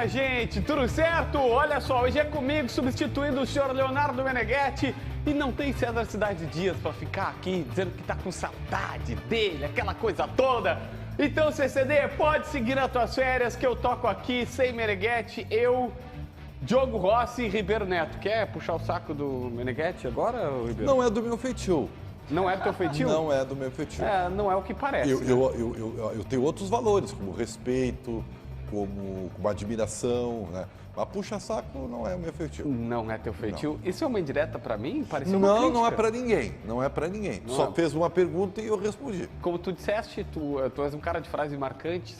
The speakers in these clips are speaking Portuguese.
minha gente, tudo certo? Olha só, hoje é comigo, substituindo o senhor Leonardo Meneghetti. E não tem César Cidade Dias para ficar aqui dizendo que tá com saudade dele, aquela coisa toda. Então, CCD, pode seguir nas tuas férias que eu toco aqui sem Meneghetti, eu, Diogo Rossi e Ribeiro Neto. Quer puxar o saco do Meneghetti agora, Ribeiro? Não é do meu feitio. Não é do teu feitio? Não é do meu feitio. É, não é o que parece. Eu tenho outros valores, como respeito, como admiração, né? Mas puxa-saco não é o meu feitio. Não é teu feitio? Não. Isso é uma indireta pra mim? Parecia uma crítica. Não é pra ninguém. Não é pra ninguém. Não. Só fez uma pergunta e eu respondi. Como tu disseste, tu és um cara de frases marcantes.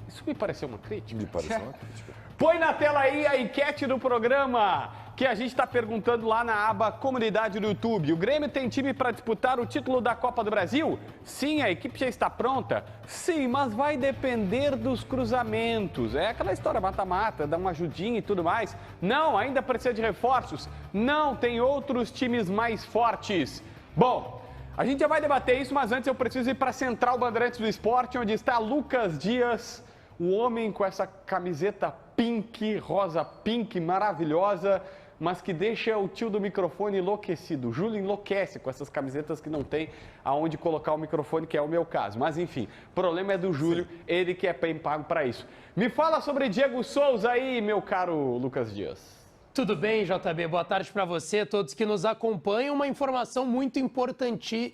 Isso me pareceu uma crítica. Me pareceu uma crítica. Põe na tela aí a enquete do programa, que a gente está perguntando lá na aba Comunidade do YouTube. O Grêmio tem time para disputar o título da Copa do Brasil? Sim, a equipe já está pronta? Sim, mas vai depender dos cruzamentos. É aquela história mata-mata, dá uma ajudinha e tudo mais. Não, ainda precisa de reforços. Não, tem outros times mais fortes. Bom, a gente já vai debater isso, mas antes eu preciso ir para a Central Bandeirantes do Esporte, onde está Lucas Dias, o homem com essa camiseta pink, rosa pink, maravilhosa, mas que deixa o tio do microfone enlouquecido. O Júlio enlouquece com essas camisetas que não tem aonde colocar o microfone, que é o meu caso. Mas enfim, o problema é do Júlio, ele que é bem pago para isso. Me fala sobre Diego Souza aí, meu caro Lucas Dias. Tudo bem, JB? Boa tarde para você, todos que nos acompanham. Uma informação muito importante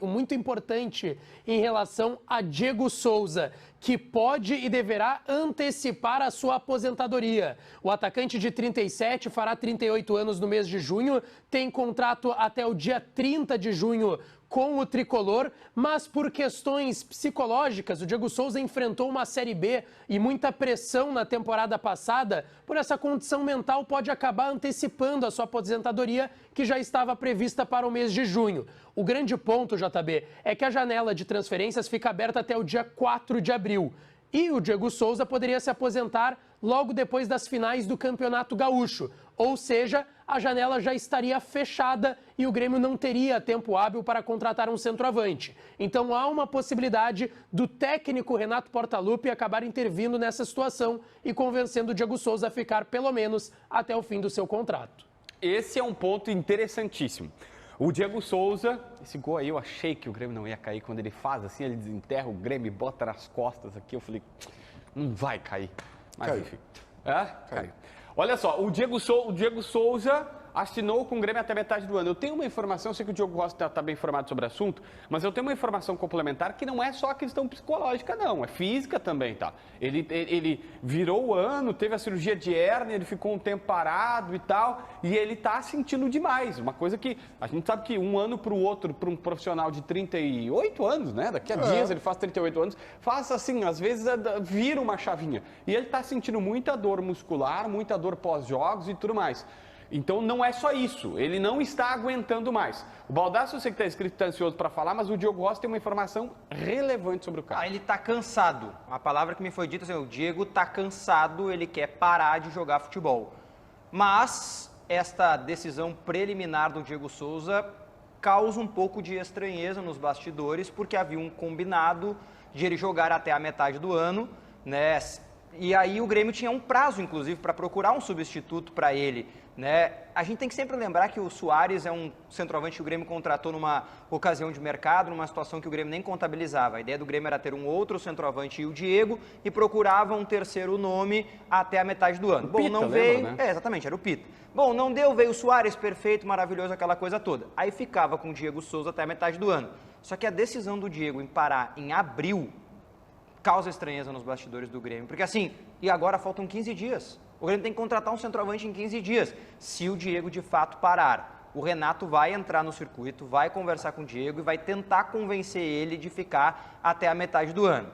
em relação a Diego Souza, que pode e deverá antecipar a sua aposentadoria. O atacante de 37 fará 38 anos no mês de junho, tem contrato até o dia 30 de junho com o tricolor, mas por questões psicológicas, o Diego Souza enfrentou uma Série B e muita pressão na temporada passada. Por essa condição mental, pode acabar antecipando a sua aposentadoria, que já estava prevista para o mês de junho. O grande ponto, JB, é que a janela de transferências fica aberta até o dia 4 de abril. E o Diego Souza poderia se aposentar logo depois das finais do Campeonato Gaúcho. Ou seja, a janela já estaria fechada e o Grêmio não teria tempo hábil para contratar um centroavante. Então há uma possibilidade do técnico Renato Portaluppi acabar intervindo nessa situação e convencendo o Diego Souza a ficar pelo menos até o fim do seu contrato. Esse é um ponto interessantíssimo. O Diego Souza, esse gol aí eu achei que o Grêmio não ia cair. Quando ele faz assim, ele desenterra o Grêmio e bota nas costas aqui. Eu falei, não vai cair. Mas caiu. Enfim. Caiu. Olha só, o Diego Souza assinou com o Grêmio até metade do ano. Eu tenho uma informação, eu sei que o Diogo Rossi está bem informado sobre o assunto, mas eu tenho uma informação complementar que não é só a questão psicológica, não. É física também, tá? Ele virou o ano, teve a cirurgia de hérnia, ele ficou um tempo parado e tal, e ele está sentindo demais. Uma coisa que a gente sabe que um ano para o outro, para um profissional de 38 anos, né? Daqui a dias ele faz 38 anos, faz assim, às vezes vira uma chavinha. E ele está sentindo muita dor muscular, muita dor pós-jogos e tudo mais. Então não é só isso, ele não está aguentando mais. O Baldasso, eu sei que está escrito, está ansioso para falar, mas o Diogo Rossi tem uma informação relevante sobre o caso. Ele está cansado. A palavra que me foi dita assim, o Diego está cansado, ele quer parar de jogar futebol. Mas esta decisão preliminar do Diego Souza causa um pouco de estranheza nos bastidores, porque havia um combinado de ele jogar até a metade do ano, né? E aí o Grêmio tinha um prazo, inclusive, para procurar um substituto para ele, né? A gente tem que sempre lembrar que o Soares é um centroavante que o Grêmio contratou numa ocasião de mercado, numa situação que o Grêmio nem contabilizava. A ideia do Grêmio era ter um outro centroavante e o Diego, e procurava um terceiro nome até a metade do ano. O Bom, Pita, não veio... lembra, né? Exatamente, era o Pita. Bom, não deu, veio o Soares, perfeito, maravilhoso, aquela coisa toda. Aí ficava com o Diego Souza até a metade do ano. Só que a decisão do Diego em parar em abril causa estranheza nos bastidores do Grêmio. Porque assim, e agora faltam 15 dias. O Grêmio tem que contratar um centroavante em 15 dias. Se o Diego de fato parar, o Renato vai entrar no circuito, vai conversar com o Diego e vai tentar convencer ele de ficar até a metade do ano.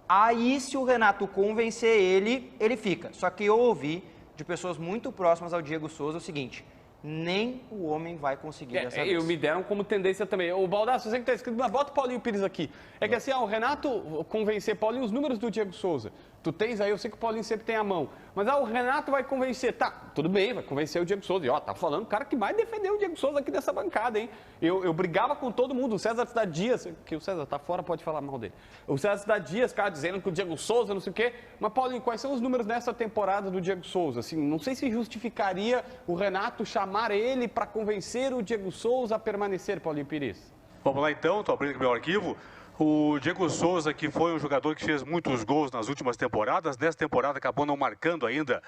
Aí, se o Renato convencer ele, ele fica. Só que eu ouvi de pessoas muito próximas ao Diego Souza o seguinte: nem o homem vai conseguir dessa vez. Me deram como tendência também. O Baldasso, você que está escrito, mas bota o Paulinho Pires aqui. É que assim, o Renato convencer Paulinho, os números do Diego Souza. Tu tens aí, eu sei que o Paulinho sempre tem a mão, mas o Renato vai convencer. Tá, tudo bem, vai convencer o Diego Souza. E tá falando o cara que mais defendeu o Diego Souza aqui dessa bancada, hein? Eu brigava com todo mundo, o César Cidade Dias, que o César tá fora, pode falar mal dele. O César Cidade Dias, cara, dizendo que o Diego Souza, não sei o quê. Mas, Paulinho, quais são os números nessa temporada do Diego Souza? Assim, não sei se justificaria o Renato chamar ele para convencer o Diego Souza a permanecer, Paulinho Pires. Vamos lá então, estou abrindo aqui meu arquivo. O Diego Souza, que foi um jogador que fez muitos gols nas últimas temporadas, nessa temporada acabou não marcando ainda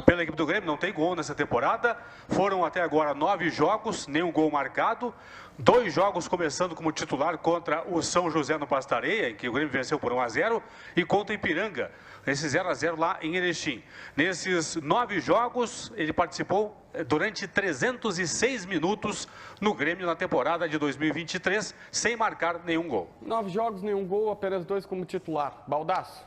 pela equipe do Grêmio, não tem gol nessa temporada. Foram até agora 9 jogos, nenhum gol marcado. 2 jogos começando como titular contra o São José no Pastareia, em que o Grêmio venceu por 1-0, e contra o Ipiranga, esse 0-0 lá em Erechim. Nesses 9 jogos, ele participou durante 306 minutos no Grêmio na temporada de 2023, sem marcar nenhum gol. 9 jogos, nenhum gol, apenas 2 como titular. Baldasso.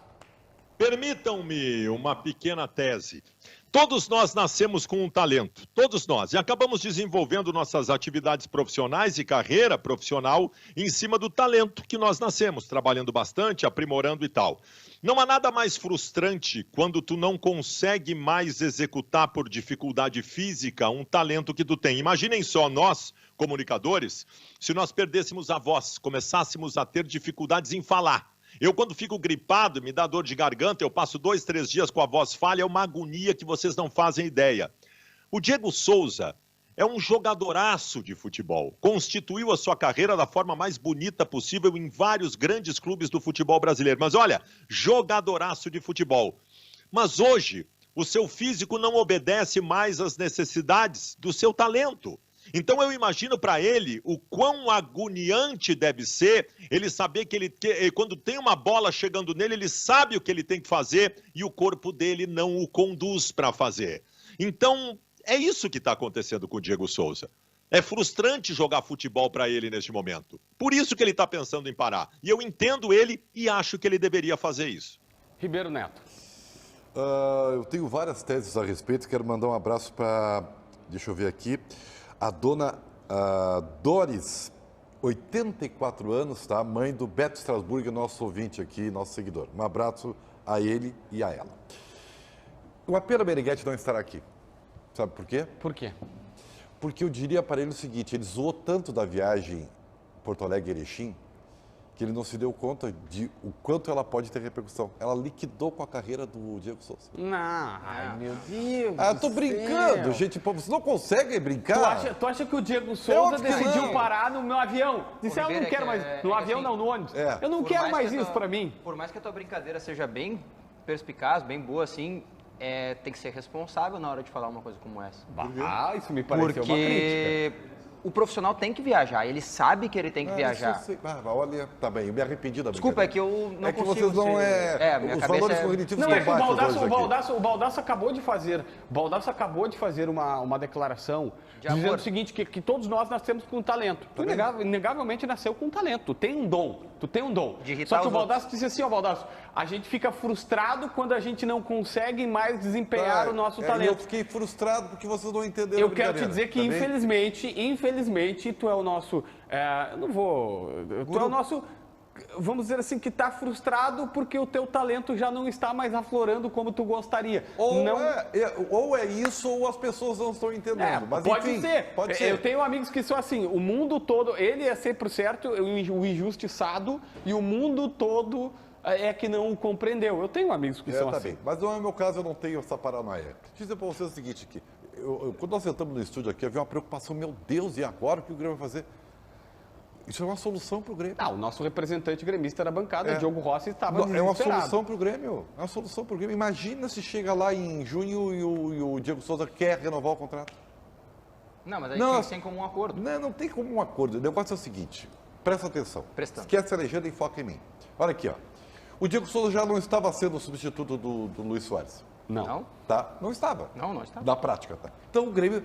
Permitam-me uma pequena tese. Todos nós nascemos com um talento, todos nós, e acabamos desenvolvendo nossas atividades profissionais e carreira profissional em cima do talento que nós nascemos, trabalhando bastante, aprimorando e tal. Não há nada mais frustrante quando tu não consegue mais executar por dificuldade física um talento que tu tem. Imaginem só nós, comunicadores, se nós perdêssemos a voz, começássemos a ter dificuldades em falar. Eu, quando fico gripado, me dá dor de garganta, eu passo 2, 3 dias com a voz falha, é uma agonia que vocês não fazem ideia. O Diego Souza é um jogadoraço de futebol. Constituiu a sua carreira da forma mais bonita possível em vários grandes clubes do futebol brasileiro. Mas olha, jogadoraço de futebol. Mas hoje, o seu físico não obedece mais às necessidades do seu talento. Então eu imagino para ele o quão agoniante deve ser ele saber que quando tem uma bola chegando nele, ele sabe o que ele tem que fazer e o corpo dele não o conduz para fazer. Então é isso que está acontecendo com o Diego Souza. É frustrante jogar futebol para ele neste momento. Por isso que ele está pensando em parar. E eu entendo ele e acho que ele deveria fazer isso. Ribeiro Neto. Eu tenho várias teses a respeito. Quero mandar um abraço para, deixa eu ver aqui, a dona Doris, 84 anos, tá? Mãe do Beto Strasburgo, nosso ouvinte aqui, nosso seguidor. Um abraço a ele e a ela. Uma pena Meneghetti não estar aqui. Sabe por quê? Por quê? Porque eu diria para ele o seguinte, ele zoou tanto da viagem Porto Alegre-Erechim, que ele não se deu conta de o quanto ela pode ter repercussão. Ela liquidou com a carreira do Diego Souza. Não, ai meu Deus. Eu tô brincando, gente. Pô, você não consegue brincar? Tu acha que o Diego Souza decidiu parar no meu avião? Disse, eu não quero mais. No avião não, no ônibus. Eu não quero mais isso pra mim. Por mais que a tua brincadeira seja bem perspicaz, bem boa assim, tem que ser responsável na hora de falar uma coisa como essa. Isso me pareceu uma crítica. O profissional tem que viajar, ele sabe que ele tem que viajar. Olha, tá bem, eu me arrependi da brincadeira. Desculpa, é que eu não consigo vocês não minha os cabeça valores cognitivos não, estão baixos o Baldasso acabou de fazer uma declaração dizendo o seguinte, que todos nós nascemos com talento. Tu inegavelmente nasceu com talento, tu tem um dom. Só que o Baldasso disse assim, Baldasso, a gente fica frustrado quando a gente não consegue mais desempenhar o nosso talento. Eu fiquei frustrado porque vocês não entenderam Eu quero te dizer que, infelizmente, tu é o nosso... Tu é o nosso... Vamos dizer assim, que está frustrado porque o teu talento já não está mais aflorando como tu gostaria. Ou é isso, ou as pessoas não estão entendendo. Mas, pode ser. Pode ser. Eu tenho amigos que são assim, o mundo todo, ele é sempre certo, o injustiçado, e o mundo todo é que não o compreendeu. Eu tenho amigos que são assim. Bem. Mas não é o meu caso, eu não tenho essa paranoia. Deixa eu dizer para vocês o seguinte, aqui. Quando nós sentamos no estúdio aqui, havia uma preocupação, meu Deus, e agora o que o Grêmio vai fazer? Isso é uma solução para o Grêmio. O nosso representante gremista da bancada, Diogo Rossi, estava desesperado. É uma solução para o Grêmio. É uma solução para o Grêmio. Imagina se chega lá em junho e o Diego Souza quer renovar o contrato. Não, mas aí tem que ser como um acordo. Não tem como um acordo. O negócio é o seguinte, presta atenção. Prestando. Esquece a legenda e foca em mim. Olha aqui, ó. O Diego Souza já não estava sendo o substituto do Luiz Soares. Não. Tá? Não estava. Não estava. Na prática, tá? Então o Grêmio...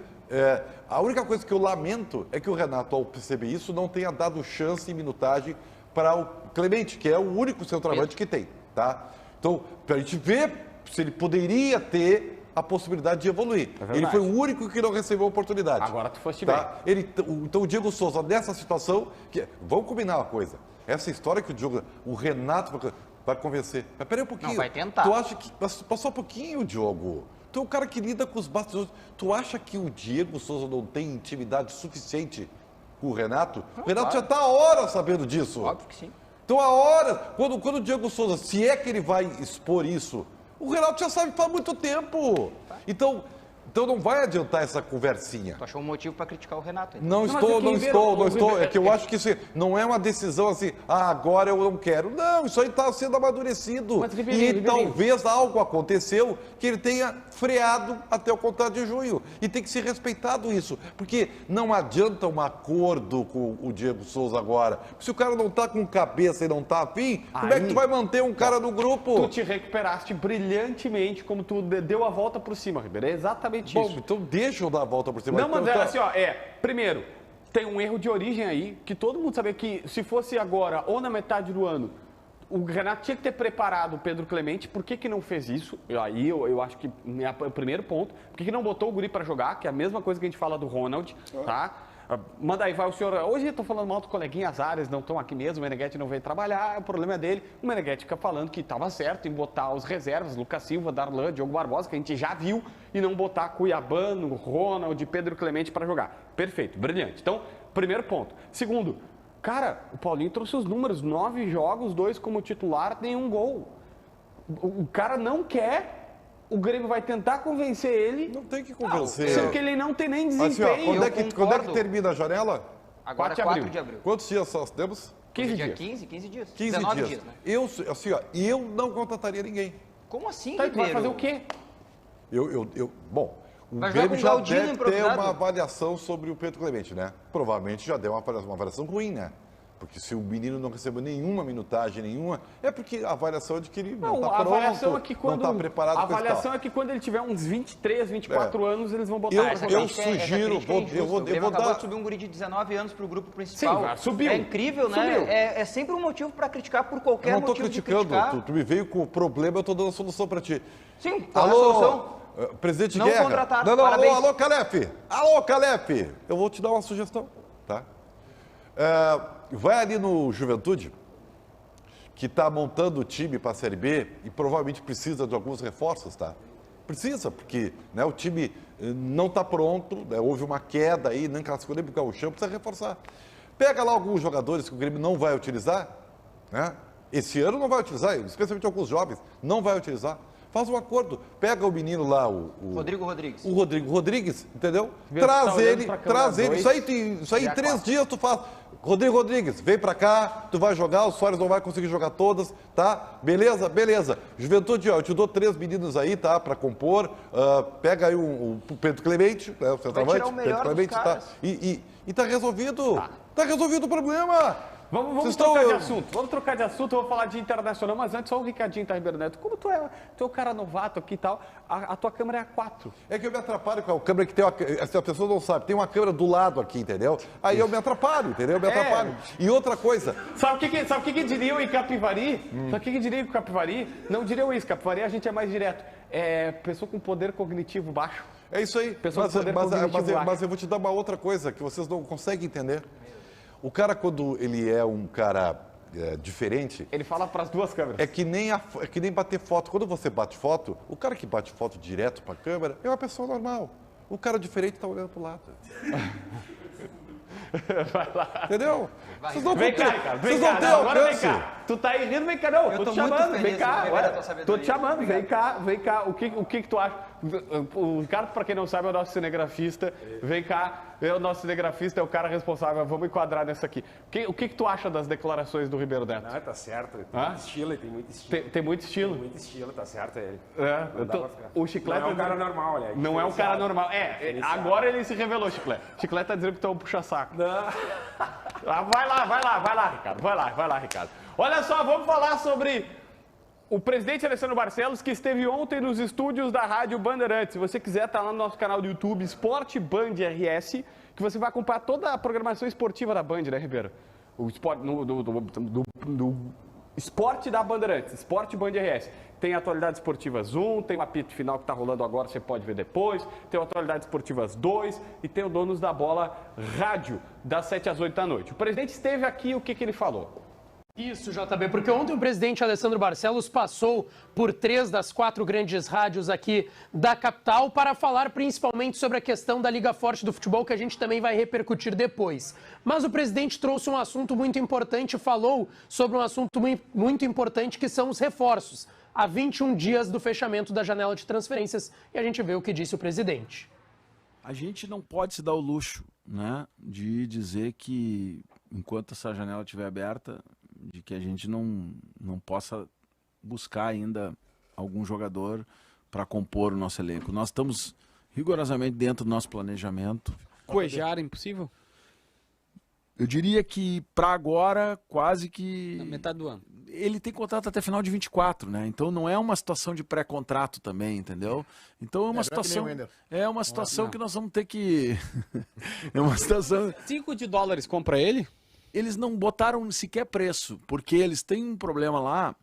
a única coisa que eu lamento é que o Renato, ao perceber isso, não tenha dado chance e minutagem para o Clemente, que é o único centroavante que tem, tá? Então, para a gente ver se ele poderia ter a possibilidade de evoluir. Ele foi o único que não recebeu a oportunidade. Agora tu foste tá? bem. Então o Diego Souza, nessa situação... Vamos combinar uma coisa. Essa história que o Renato... vai convencer. Mas peraí um pouquinho. Não, vai tentar. Tu acha que... Passou um pouquinho, Diogo. Tu é o cara que lida com os bastidores. Tu acha que o Diego Souza não tem intimidade suficiente com o Renato? O Renato já está há horas sabendo disso. Óbvio que sim. Então, há horas, quando o Diego Souza, se é que ele vai expor isso, o Renato já sabe faz muito tempo. Então não vai adiantar essa conversinha. Tu achou um motivo para criticar o Renato? Então. Não estou. É que eu acho que isso não é uma decisão assim, agora eu não quero. Não, isso aí está sendo amadurecido. Mas, Ribeirinho, Talvez algo aconteceu que ele tenha freado até o contrato de junho. E tem que ser respeitado isso. Porque não adianta um acordo com o Diego Souza agora. Se o cara não está com cabeça e não está afim, como é que tu vai manter um cara no grupo? Tu te recuperaste brilhantemente como tu deu a volta por cima, Ribeiro. É exatamente Bom, isso. então deixa eu dar a volta por cima. Não, mas então, assim, ó, primeiro, tem um erro de origem aí, que todo mundo sabia que se fosse agora ou na metade do ano, o Renato tinha que ter preparado o Pedro Clemente. Por que não fez isso? Aí eu acho que é o primeiro ponto. Por que não botou o guri para jogar, que é a mesma coisa que a gente fala do Ronald, tá? Manda aí, vai o senhor. Hoje eu tô falando mal do coleguinha Azares, não estão aqui mesmo, o Meneghetti não veio trabalhar, o problema é dele. O Meneghetti fica falando que estava certo em botar os reservas, Lucas Silva, Darlan, Diogo Barbosa, que a gente já viu, e não botar Cuiabano, Ronald, Pedro Clemente para jogar. Perfeito, brilhante. Então, primeiro ponto. Segundo, cara, o Paulinho trouxe os números, 9 jogos, 2 como titular, nenhum gol. O cara não quer. O Grêmio vai tentar convencer ele. Não tem que convencer. Sendo que ele não tem nem Assim, ó, desempenho. quando é que termina a janela? Agora 4 de abril. Quantos dias nós temos? 15 Dia dias. 15 dias. 15 19 dias. dias, né? Eu não contrataria ninguém. Como assim, Tá, e tu vai Ribeiro? fazer o quê? Bom, o Vai jogar Grêmio com já Galdino deve ter improvisado? uma avaliação sobre o Pedro Clemente, né? Provavelmente já deu uma avaliação ruim, né? Porque se o menino não recebeu nenhuma minutagem, é porque a avaliação é de que ele não está a avaliação pronto, é que quando, não está preparado a para isso. avaliação é que quando ele tiver uns 23, 24 anos, eles vão botar essa Eu crítica. sugiro, eu vou acabou dar... de subir um guri de 19 anos para o grupo principal. Sim, subiu. É incrível, né? Subiu. É sempre um motivo para criticar por qualquer Eu não estou motivo de criticando, criticar. tu me veio com o problema, eu estou dando a solução para ti. Sim, qual é a solução? Presidente Não Guerra. contratar, Não, parabéns. alô, Calef. Alô, Calef. Eu vou te dar uma sugestão, tá? Vai ali no Juventude, que está montando o time para a Série B e provavelmente precisa de alguns reforços, tá? Precisa, porque né, o time não está pronto, né, houve uma queda aí, nem classificou nem para o Gauchão, precisa reforçar. Pega lá alguns jogadores que o Grêmio não vai utilizar, né? Esse ano não vai utilizar, especialmente alguns jovens, não vai utilizar. Faz um acordo, pega o menino lá, Rodrigo Rodrigues. O Rodrigo Rodrigues, entendeu? Vê se tá Traz olhando ele, pra câmera traz ele. dois, Isso aí e em a 3 quatro. dias tu faz. Rodrigo Rodrigues, vem pra cá, tu vai jogar, o Soares não vai conseguir jogar todas, tá? Beleza? Beleza. Juventude, ó, eu te dou 3 meninos aí, tá? Pra compor. Pega aí o Pedro Clemente, né? O centroavante, tirar o melhor Pedro Clemente, dos tá? caras. E tá resolvido. Tá resolvido o problema. Vamos Vocês trocar estão- de assunto. Vamos trocar de assunto, eu vou falar de internacional, mas antes só o Ricardinho tá, Ribeiro Neto. Como tu é um cara novato aqui e tal, a tua câmera é a 4. É que eu me atrapalho com a câmera que tem uma... Essa pessoa não sabe, tem uma câmera do lado aqui, entendeu? Aí eu me atrapalho, entendeu? Eu me atrapalho. E outra coisa, Sabe o que diriam em Capivari? Sabe o que diriam em Capivari? Não diriam isso, Capivari a gente é mais direto. É pessoa com poder cognitivo baixo. é isso aí. Pessoa com poder cognitivo baixo. Mas eu vou te dar uma outra coisa que vocês não conseguem entender. O cara, quando ele é um cara diferente, Ele fala para as duas câmeras. é que nem bater foto. Quando você bate foto, o cara que bate foto direto para a câmera é uma pessoa normal. O cara diferente está olhando para o lado. Vai lá. Entendeu? Vocês não Vem vão ter, cá, Ricardo. Vem vocês cá. não têm Não, agora vem alcance. cá. Tu tá aí rindo, vem cá. Não, Eu tô tô te muito chamando. feliz Vem de cá. rever Olha, a tua tô sabedoria. te chamando. Vem cá. O que tu acha? O Ricardo, para quem não sabe, é o nosso cinegrafista. Vem cá. O nosso cinegrafista é o cara responsável. Vamos enquadrar nessa aqui. O que tu acha das declarações do Ribeiro Neto? Ah, tá certo. Tem Hã? muito estilo, ele tem muito estilo. Tem muito estilo. Tem muito estilo, tá certo ele. É, Dá pra ficar. o Chiclete... Não é um cara normal, olha. Não é um cara normal. Diferenciado. Agora ele se revelou, Chiclete. Chiclete tá dizendo que tu é um puxa-saco. Não. Vai lá, Ricardo. Vai lá, Ricardo. Olha só, vamos falar sobre o presidente Alessandro Barcelos, que esteve ontem nos estúdios da Rádio Bandeirantes. Se você quiser, tá lá no nosso canal do YouTube, Esporte Band RS, que você vai acompanhar toda a programação esportiva da Band, né, Ribeiro? O esporte, do Esporte da Bandeirantes, Esporte Band RS. Tem atualidades esportivas 1, tem o apito final que está rolando agora, você pode ver depois. Tem o atualidades esportivas 2 e tem o Donos da Bola Rádio, das 7 às 8 da noite. O presidente esteve aqui, o que ele falou? Isso, JB, porque ontem o presidente Alessandro Barcelos passou por 3 das 4 grandes rádios aqui da capital para falar principalmente sobre a questão da Liga Forte do Futebol, que a gente também vai repercutir depois. Mas o presidente trouxe um assunto muito importante, falou sobre um assunto muito importante, que são os reforços. Há 21 dias do fechamento da janela de transferências, e a gente vê o que disse o presidente. A gente não pode se dar o luxo, né, de dizer que enquanto essa janela estiver aberta, de que a gente não possa buscar ainda algum jogador para compor o nosso elenco. Nós estamos rigorosamente dentro do nosso planejamento. Cuejar, impossível? Eu diria que para agora, quase que... Na metade do ano. Ele tem contrato até final de 24, né? Então não é uma situação de pré-contrato também, entendeu? Então é uma situação que nós vamos ter que... é uma situação... $5 compra ele? Eles não botaram sequer preço, porque eles têm um problema lá,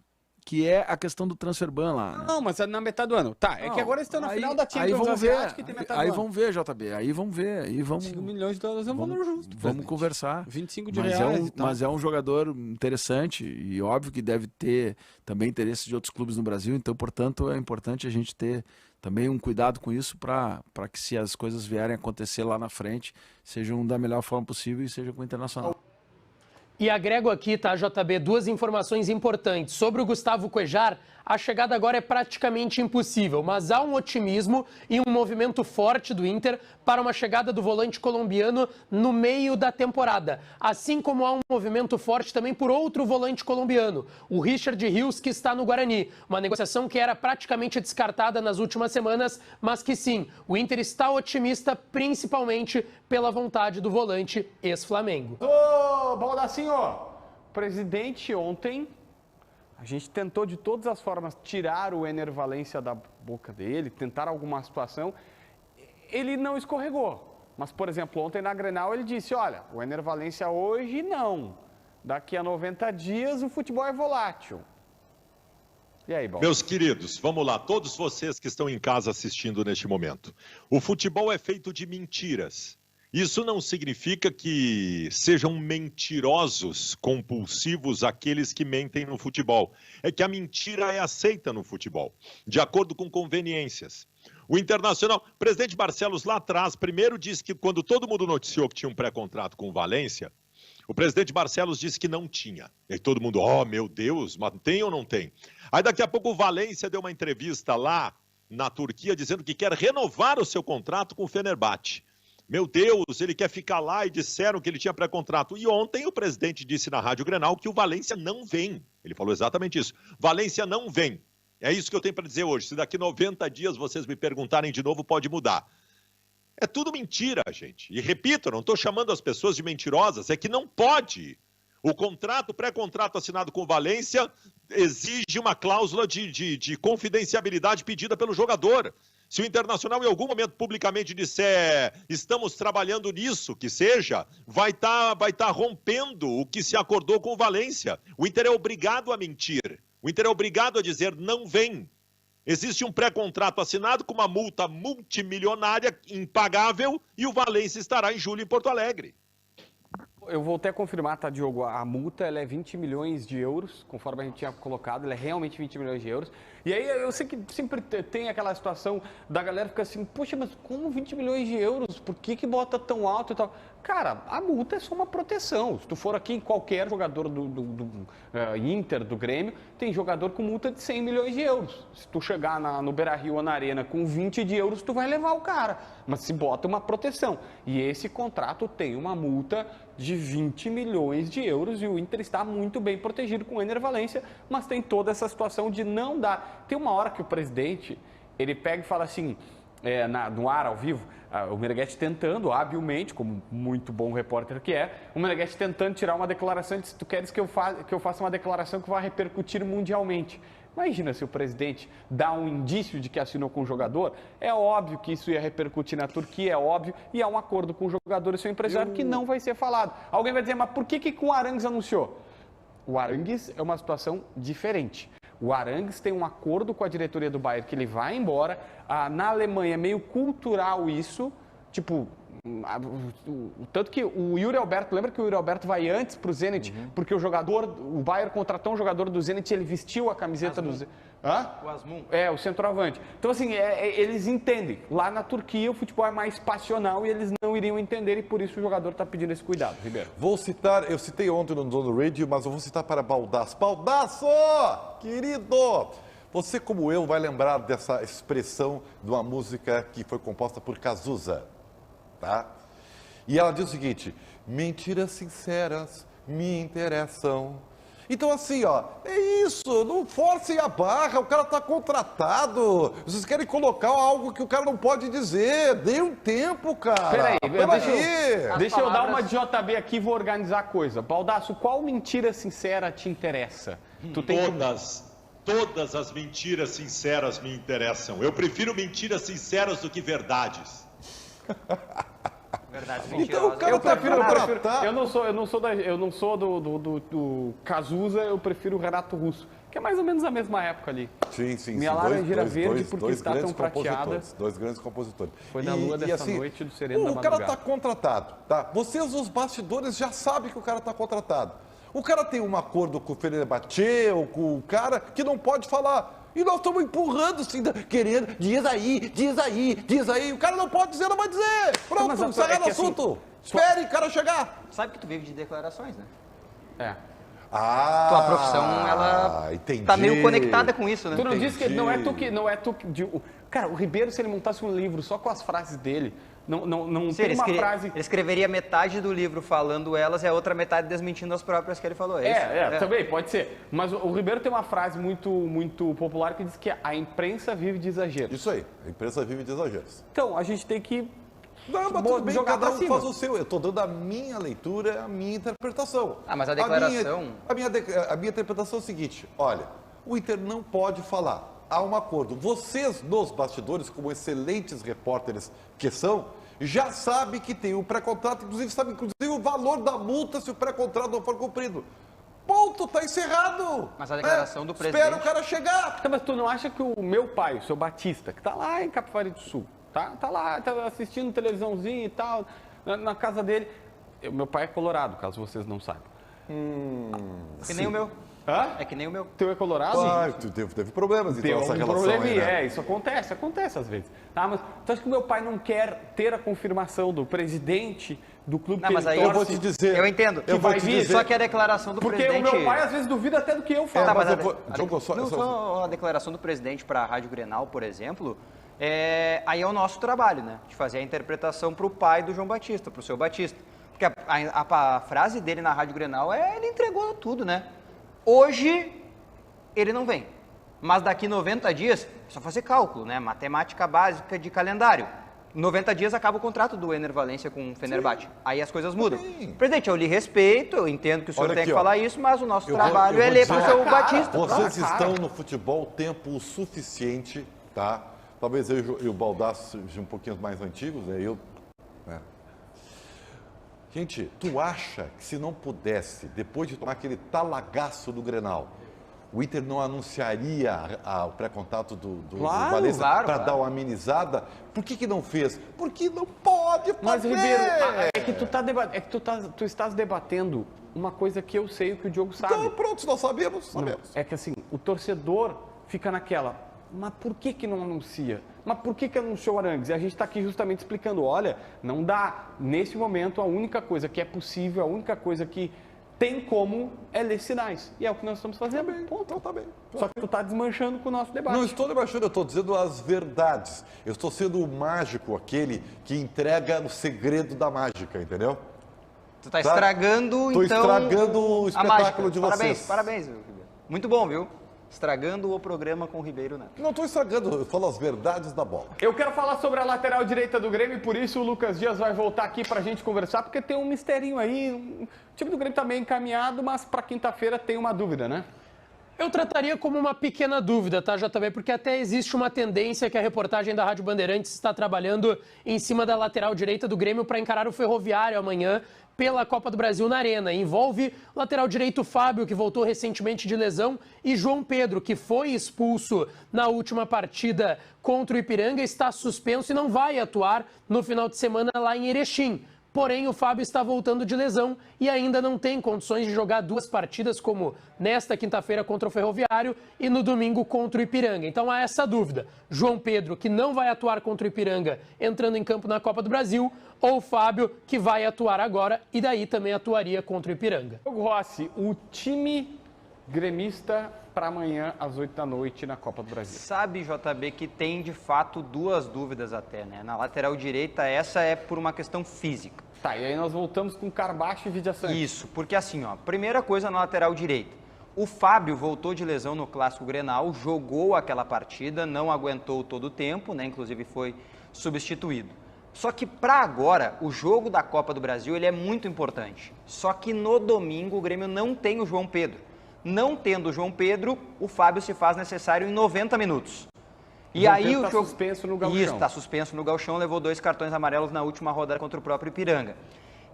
que é a questão do transfer ban lá. Né? Não, mas é na metade do ano. Tá, é que agora eles estão na final da Champions Asiática e tem metade do ano. Aí vamos ver, JB, aí vamos ver. Aí vamos, $5 milhões é um valor justo. Vamos conversar. 25 de reais. Mas é um jogador interessante e óbvio que deve ter também interesse de outros clubes no Brasil, então, portanto, é importante a gente ter também um cuidado com isso para que se as coisas vierem a acontecer lá na frente, sejam da melhor forma possível e sejam com o Internacional. E agrego aqui, tá, JB, 2 informações importantes. Sobre o Gustavo Cuejar, a chegada agora é praticamente impossível, mas há um otimismo e um movimento forte do Inter para uma chegada do volante colombiano no meio da temporada. Assim como há um movimento forte também por outro volante colombiano, o Richard Rios, que está no Guarani. Uma negociação que era praticamente descartada nas últimas semanas, mas que sim, o Inter está otimista principalmente pela vontade do volante ex-Flamengo. Ô, Baldacinho, presidente ontem... A gente tentou de todas as formas tirar o Ener Valencia da boca dele, tentar alguma situação. Ele não escorregou. Mas, por exemplo, ontem na Grenal ele disse, olha, o Ener Valencia hoje não. Daqui a 90 dias o futebol é volátil. E aí, Baldo? Meus queridos, vamos lá, todos vocês que estão em casa assistindo neste momento. O futebol é feito de mentiras. Isso não significa que sejam mentirosos, compulsivos aqueles que mentem no futebol. É que a mentira é aceita no futebol, de acordo com conveniências. O Internacional, o presidente Barcelos lá atrás, primeiro disse que quando todo mundo noticiou que tinha um pré-contrato com o Valência, o presidente Barcelos disse que não tinha. E aí todo mundo, oh meu Deus, mas tem ou não tem? Aí daqui a pouco o Valência deu uma entrevista lá na Turquia dizendo que quer renovar o seu contrato com o Fenerbahçe. Meu Deus, ele quer ficar lá e disseram que ele tinha pré-contrato. E ontem o presidente disse na Rádio Grenal que o Valência não vem. Ele falou exatamente isso. Valência não vem. É isso que eu tenho para dizer hoje. Se daqui 90 dias vocês me perguntarem de novo, pode mudar. É tudo mentira, gente. E repito, eu não estou chamando as pessoas de mentirosas, é que não pode. O contrato, pré-contrato assinado com o Valência exige uma cláusula de confidencialidade pedida pelo jogador. Se o Internacional em algum momento publicamente disser estamos trabalhando nisso, que seja, vai tá rompendo o que se acordou com o Valência. O Inter é obrigado a mentir. O Inter é obrigado a dizer não vem. Existe um pré-contrato assinado com uma multa multimilionária impagável e o Valência estará em julho em Porto Alegre. Eu vou até confirmar, tá, Diogo? A multa ela é 20 milhões de euros, conforme a gente tinha colocado, ela é realmente 20 milhões de euros. E aí eu sei que sempre tem aquela situação da galera ficar assim, poxa, mas como 20 milhões de euros? Por que bota tão alto e tal? Cara, a multa é só uma proteção. Se tu for aqui em qualquer jogador do Inter, do Grêmio, tem jogador com multa de 100 milhões de euros. Se tu chegar no Beira-Rio ou na Arena com 20 de euros, tu vai levar o cara. Mas se bota uma proteção. E esse contrato tem uma multa de 20 milhões de euros e o Inter está muito bem protegido com o Ener Valencia, mas tem toda essa situação de não dar. Tem uma hora que o presidente, ele pega e fala assim, no ar, ao vivo, o Meneghetti tentando, habilmente, como muito bom repórter que é, o Meneghetti tentando tirar uma declaração e disse, tu queres que eu faça uma declaração que vai repercutir mundialmente. Imagina se o presidente dá um indício de que assinou com o jogador, é óbvio que isso ia repercutir na Turquia, é óbvio, e há um acordo com o jogador e seu empresário que não vai ser falado. Alguém vai dizer, mas por que o Arangues anunciou? O Arangues é uma situação diferente. O Arangues tem um acordo com a diretoria do Bayern que ele vai embora. Na Alemanha é meio cultural isso, tipo, Tanto que o Yuri Alberto, lembra que o Yuri Alberto vai antes pro Zenit, porque o Bayern contratou um jogador do Zenit e ele vestiu a camiseta do Zenit. Hã? O Asmun. É, o centroavante. Então, assim, eles entendem. Lá na Turquia, o futebol é mais passional e eles não iriam entender e por isso o jogador está pedindo esse cuidado, Ribeiro. Vou citar, eu citei ontem no Dono Radio, mas eu vou citar para Baldasso. Baldasso, querido! Você, como eu, vai lembrar dessa expressão de uma música que foi composta por Cazuza, tá? E ela diz o seguinte: mentiras sinceras me interessam. Então, assim, ó, é isso, não forcem a barra, o cara tá contratado. Vocês querem colocar algo que o cara não pode dizer. Dê um tempo, cara. Peraí, deixa eu dar uma de JB aqui e vou organizar a coisa. Baldasso, qual mentira sincera te interessa? Todas as mentiras sinceras me interessam. Eu prefiro mentiras sinceras do que verdades. Verdade, Então o cara eu não sou do Cazuza, eu prefiro o Renato Russo, que é mais ou menos a mesma época ali. Sim, sim. Minha laranjeira verde porque está tão prateada. Dois grandes compositores. Foi da lua dessa assim, noite do sereno da o madrugada. cara está contratado, tá? Vocês, os bastidores, já sabem que o cara está contratado. O cara tem um acordo com o Fenerbahçe ou com o cara que não pode falar. E nós estamos empurrando, assim, querendo, diz aí. O cara não pode dizer, não vai dizer. Pronto, encerrado o assunto. Espere o cara chegar. Sabe que tu vive de declarações, né? É. Tua profissão, ela entendi. tá meio conectada com isso, né? Tu não disse que não é tu que... Cara, o Ribeiro, se ele montasse um livro só com as frases dele, não Sim, tem uma frase... Ele escreveria metade do livro falando elas e a outra metade desmentindo as próprias que ele falou. Também, pode ser. Mas o Ribeiro tem uma frase muito popular que diz que a imprensa vive de exageros. Isso aí, a imprensa vive de exageros. Então, a gente tem que Não, mas tudo bem, jogar cada pra um cima. faz o seu. Eu estou dando a minha leitura, a minha interpretação. Mas a declaração... A minha interpretação é o seguinte, olha, o Inter não pode falar. Há um acordo. Vocês, nos bastidores, como excelentes repórteres que são, já sabem que tem um pré-contrato, inclusive sabem o valor da multa se o pré-contrato não for cumprido. Ponto, tá encerrado. Mas a declaração do presidente... Espera o cara chegar. Mas tu não acha que o meu pai, o seu Batista, que tá lá em Capivari do Sul, tá lá, tá assistindo televisãozinha e tal, na casa dele... Meu pai é colorado, caso vocês não saibam. Que nem o meu. Hã? É que nem o meu. Teu é colorado? Tu teve problemas então Deu nessa um relação probleminha, aí, né? isso acontece às vezes. Tá, mas tu acha que o meu pai não quer ter a confirmação do presidente do clube que Mas ele aí torce? Eu vou te dizer. Eu entendo. Eu vou vai te vir, dizer. Só que a declaração do Porque presidente... o meu pai às vezes duvida até do que eu falo. Tá, mas mas eu vou- Diogo, só a declaração do presidente para a Rádio Grenal, por exemplo, aí é o nosso trabalho, né? De fazer a interpretação para o pai do João Batista, para o seu Batista. Porque a frase dele na Rádio Grenal ele entregou tudo, né? Hoje ele não vem, mas daqui 90 dias, é só fazer cálculo, né? Matemática básica de calendário. 90 dias acaba o contrato do Ener Valencia com o Fenerbahçe. Aí as coisas mudam. Sim. Presidente, eu lhe respeito, eu entendo que o senhor Olha tem aqui, que ó. falar isso, mas o nosso Eu trabalho vou é ler dizer- para o seu Batista. Vocês Cara. estão no futebol tempo suficiente, tá? Talvez eu e o Baldasso sejam um pouquinho mais antigos, né? Gente, tu acha que se não pudesse, depois de tomar aquele talagaço do Grenal, o Inter não anunciaria o pré-contato do Claro, Valencia claro, para claro. dar uma amenizada? Por que não fez? Porque não pode fazer! Mas, Ribeiro, é que tu estás debatendo uma coisa que eu sei, o que o Diogo sabe. Então, pronto, nós sabemos. É que assim, o torcedor fica naquela, mas por que não anuncia? Mas por que anunciou o Arangues? E a gente está aqui justamente explicando, olha, não dá. Nesse momento, a única coisa que é possível, a única coisa que tem como é ler sinais. E é o que nós estamos fazendo. Ponto. Então tá bem. Só que tu está desmanchando com o nosso debate. Não estou debaixando, eu estou dizendo as verdades. Eu estou sendo o mágico, aquele que entrega o segredo da mágica, entendeu? Tu tá estragando, Tô então... estragando o a espetáculo mágica. de Parabéns, vocês. parabéns, Ribeiro. Muito bom, viu? Estragando o programa com o Ribeiro Neto. Não estou estragando, eu falo as verdades da bola. Eu quero falar sobre a lateral direita do Grêmio, por isso o Lucas Dias vai voltar aqui pra gente conversar, porque tem um misterinho aí. O time do Grêmio tá meio encaminhado, mas pra quinta-feira tem uma dúvida, né? Eu trataria como uma pequena dúvida, tá, JB? Porque até existe uma tendência que a reportagem da Rádio Bandeirantes está trabalhando em cima da lateral direita do Grêmio para encarar o Ferroviário amanhã pela Copa do Brasil na Arena. Envolve o lateral direito Fábio, que voltou recentemente de lesão, e João Pedro, que foi expulso na última partida contra o Ipiranga, está suspenso e não vai atuar no final de semana lá em Erechim. Porém, o Fábio está voltando de lesão e ainda não tem condições de jogar 2 partidas, como nesta quinta-feira contra o Ferroviário e no domingo contra o Ipiranga. Então há essa dúvida. João Pedro, que não vai atuar contra o Ipiranga, entrando em campo na Copa do Brasil, ou o Fábio, que vai atuar agora e daí também atuaria contra o Ipiranga. Rossi, o time gremista para amanhã às 8 da noite na Copa do Brasil. Sabe, JB, que tem de fato 2 dúvidas até, né? Na lateral direita, essa é por uma questão física. Tá, e aí nós voltamos com Carbacho e Vidia Sante. Isso, porque assim, ó, primeira coisa na lateral direita. O Fábio voltou de lesão no Clássico Grenal, jogou aquela partida, não aguentou todo o tempo, né? Inclusive foi substituído. Só que para agora, o jogo da Copa do Brasil ele é muito importante. Só que no domingo o Grêmio não tem o João Pedro. Não tendo o João Pedro, o Fábio se faz necessário em 90 minutos. E João aí Pedro o tá jogo suspenso no Gauchão. Isso, está suspenso no Gauchão, levou 2 cartões amarelos na última rodada contra o próprio Ipiranga.